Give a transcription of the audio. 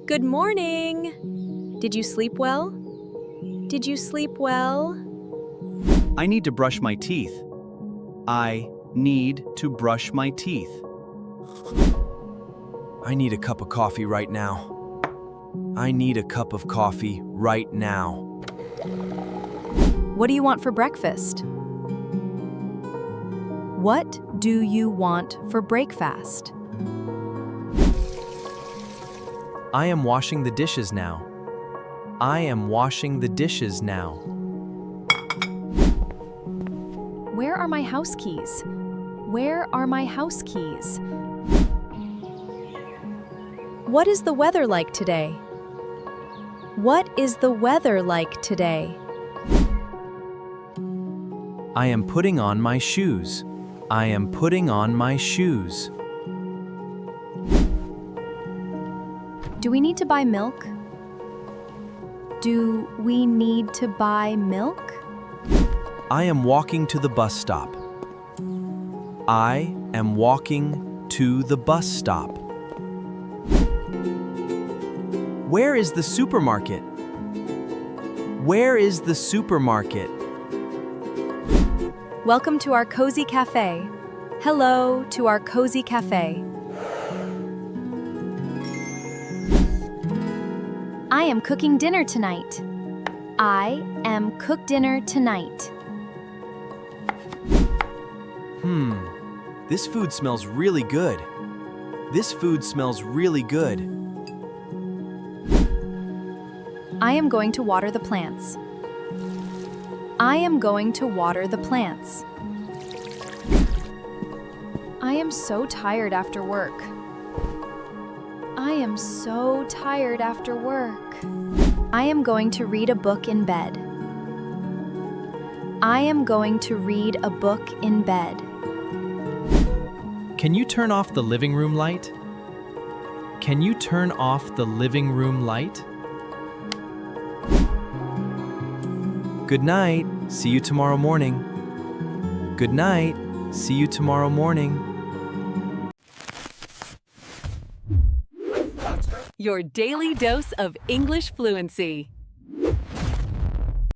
Good morning! Did you sleep well? Did you sleep well? I need to brush my teeth. I need to brush my teeth. I need a cup of coffee right now. I need a cup of coffee right now. What do you want for breakfast? What do you want for breakfast? I am washing the dishes now. I am washing the dishes now. Where are my house keys? Where are my house keys? What is the weather like today? What is the weather like today? I am putting on my shoes. I am putting on my shoes. Do we need to buy milk? Do we need to buy milk? I am walking to the bus stop. I am walking to the bus stop. Where is the supermarket? Where is the supermarket? Welcome to our cozy cafe. Hello to our cozy cafe. I am cooking dinner tonight. I am cook dinner tonight. This food smells really good. This food smells really good. I am going to water the plants. I am going to water the plants. I am so tired after work. I am so tired after work. I am going to read a book in bed. I am going to read a book in bed. Can you turn off the living room light? Can you turn off the living room light? Good night. See you tomorrow morning. Good night. See you tomorrow morning. Your daily dose of English fluency.